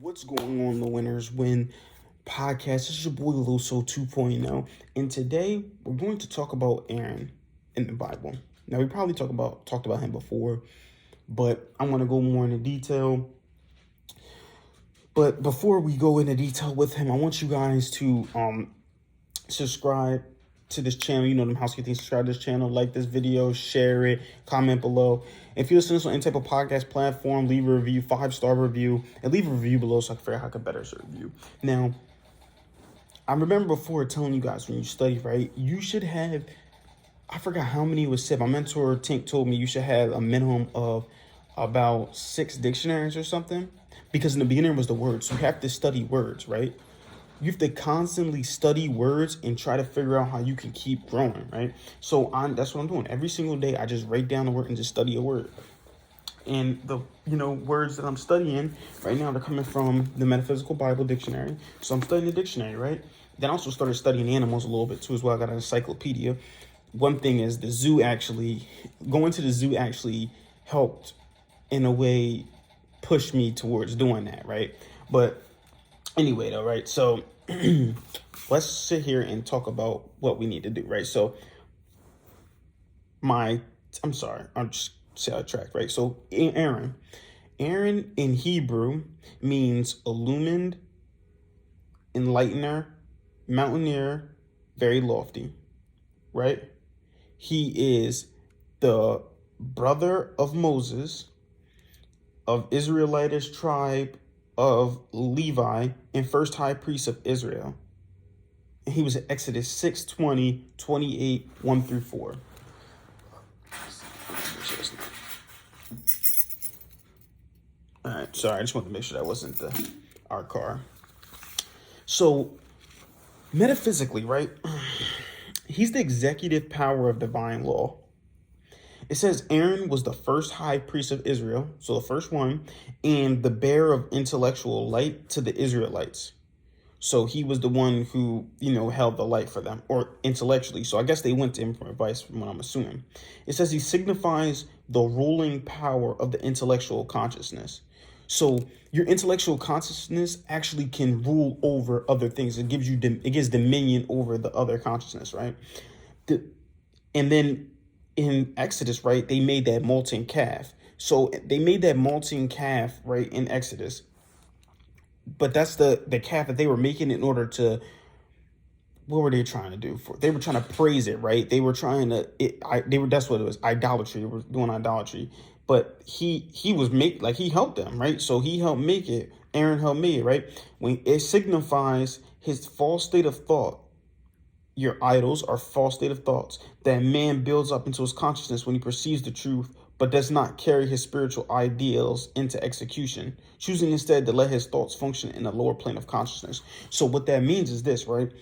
What's going on, the Winners Win podcast? This is your boy Loso 2.0, and today we're going to talk about Aaron in the Bible. Now, we probably talked about him before, but I want to go more into detail. But before we go into detail with him, I want you guys to subscribe to this channel. You know them housekeeping. Subscribe to this channel, like this video, share it, comment below. If you listen to this on any type of podcast platform, leave a review, 5-star review, and leave a review below so I can figure out how I can better review. Now, I remember before telling you guys when you study, right, you should have, I forgot how many was said. My mentor Tink told me you should have a minimum of about 6 dictionaries or something, because in the beginning was the words. So you have to study words, right? You have to constantly study words and try to figure out how you can keep growing, right? So that's what I'm doing. Every single day, I just write down the word and just study a word. And the words that I'm studying right now, they're coming from the Metaphysical Bible Dictionary. So I'm studying the dictionary, right? Then I also started studying animals a little bit too as well. I got an encyclopedia. One thing is going to the zoo actually helped in a way push me towards doing that, right? But anyway, though, right? So let's sit here and talk about what we need to do, right? So I'm just sidetracked, right? So Aaron in Hebrew means illumined, enlightener, mountaineer, very lofty, right? He is the brother of Moses, of Israelitish tribe of Levi, and first high priest of Israel. And he was in Exodus 6:20, 28, 1 through 4. All right, sorry, I just wanted to make sure that wasn't our car. So, metaphysically, right, he's the executive power of divine law. It says Aaron was the first high priest of Israel, so the first one, and the bearer of intellectual light to the Israelites. So he was the one who, held the light for them, or intellectually. So I guess they went to him for advice, from what I'm assuming. It says he signifies the ruling power of the intellectual consciousness. So your intellectual consciousness actually can rule over other things. It gives dominion over the other consciousness, right? And then in Exodus, right, they made that molten calf. So they made that molten calf, right, in Exodus. But that's the calf that they were making in order to, what were they trying to do? They were trying to praise it, right? They were trying to, that's what it was, idolatry. They were doing idolatry. But he helped them, right? So he helped make it. Aaron helped make it, right? When it signifies his false state of thought. Your idols are false state of thoughts that man builds up into his consciousness when he perceives the truth, but does not carry his spiritual ideals into execution, choosing instead to let his thoughts function in a lower plane of consciousness. So what that means is this, right?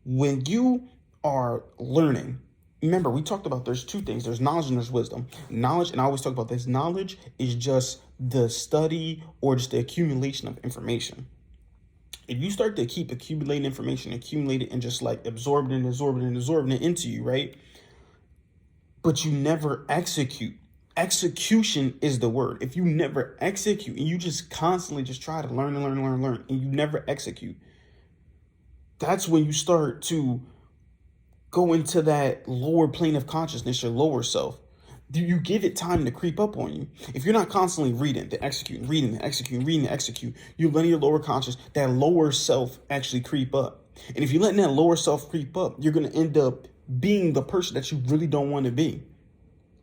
When you are learning, remember, we talked about there's 2 things. There's knowledge and there's wisdom. Knowledge, and I always talk about this, knowledge is just the study or just the accumulation of information. If you start to keep accumulating information, accumulate it, and just like absorbing it into you, right? But you never execute. Execution is the word. If you never execute and you just constantly just try to learn, and you never execute, that's when you start to go into that lower plane of consciousness, your lower self. You give it time to creep up on you. If you're not constantly reading, to execute, you're letting your lower conscious, that lower self actually creep up. And if you're letting that lower self creep up, you're going to end up being the person that you really don't want to be.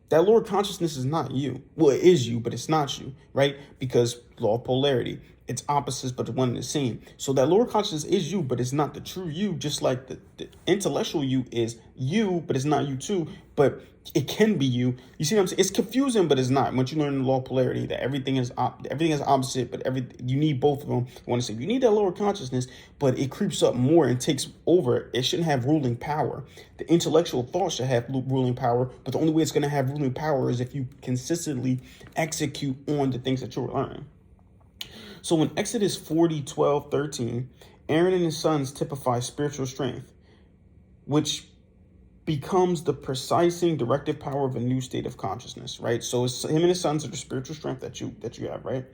That lower consciousness is not you. Well, it is you, but it's not you, right? Because law of polarity, it's opposites, but the one and the same. So that lower consciousness is you, but it's not the true you, just like the intellectual you is you, but it's not you too. But it can be you. You see what I'm saying? It's confusing, but it's not. Once you learn the law of polarity, that everything is opposite, but you need both of them. I want to say you need that lower consciousness, but it creeps up more and takes over. It shouldn't have ruling power. The intellectual thought should have ruling power, but the only way it's going to have ruling power is if you consistently execute on the things that you're learning. So in Exodus 40, 12, 13, Aaron and his sons typify spiritual strength, which becomes the precising directive power of a new state of consciousness, right? So it's him and his sons are the spiritual strength that you have, right?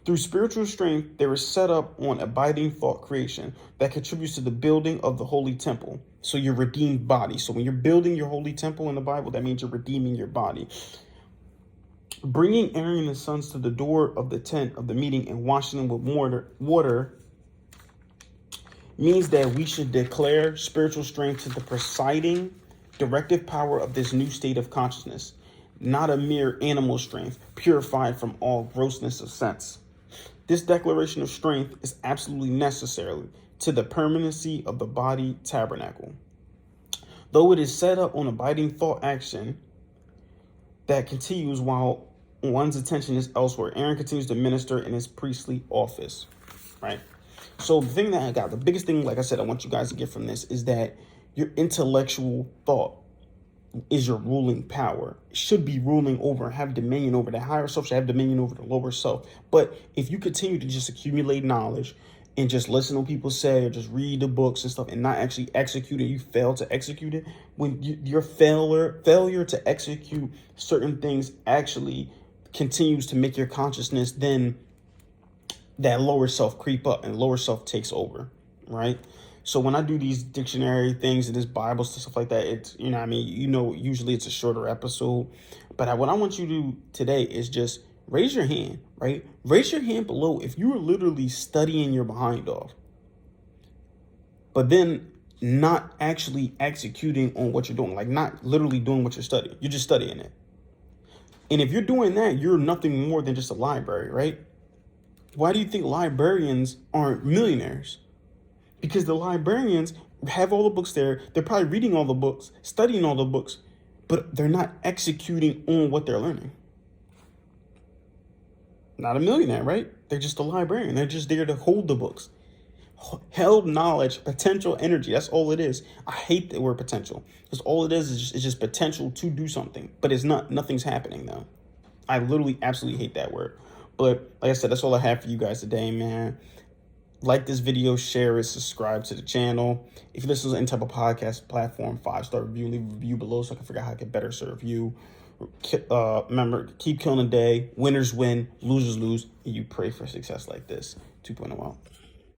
Through spiritual strength, there is set up on abiding thought creation that contributes to the building of the holy temple. So your redeemed body. So when you're building your holy temple in the Bible, that means you're redeeming your body. Bringing Aaron and his sons to the door of the tent of the meeting and washing them with water means that we should declare spiritual strength to the presiding directive power of this new state of consciousness, not a mere animal strength purified from all grossness of sense. This declaration of strength is absolutely necessary to the permanency of the body tabernacle. Though it is set up on abiding thought action that continues while one's attention is elsewhere, Aaron continues to minister in his priestly office, right? So the thing that I got, the biggest thing, like I said, I want you guys to get from this is that your intellectual thought is your ruling power. It should be ruling over, have dominion over. The higher self should have dominion over the lower self. But if you continue to just accumulate knowledge and just listen to what people say or just read the books and stuff and not actually execute it, you fail to execute it. When your failure to execute certain things actually continues to make your consciousness, then that lower self creep up and lower self takes over, right? So when I do these dictionary things and this Bible stuff like that, it's, usually it's a shorter episode. But what I want you to do today is just raise your hand, right? Raise your hand below if you are literally studying your behind off, but then not actually executing on what you're doing, like not literally doing what you're studying. You're just studying it. And if you're doing that, you're nothing more than just a library, right? Why do you think librarians aren't millionaires? Because the librarians have all the books there. They're probably reading all the books, studying all the books, but they're not executing on what they're learning. Not a millionaire, right? They're just a librarian. They're just there to hold the books. Held knowledge, potential energy. That's all it is. I hate the word potential because all it is just potential to do something, but it's not. Nothing's happening though. I literally absolutely hate that word. But like I said, that's all I have for you guys today, man. Like this video, share it, subscribe to the channel. If you listen to any type of podcast platform, 5-star review, leave a review below so I can figure out how I can better serve you. Remember, keep killing the day. Winners win, losers lose, and you pray for success like this. 2.0 out.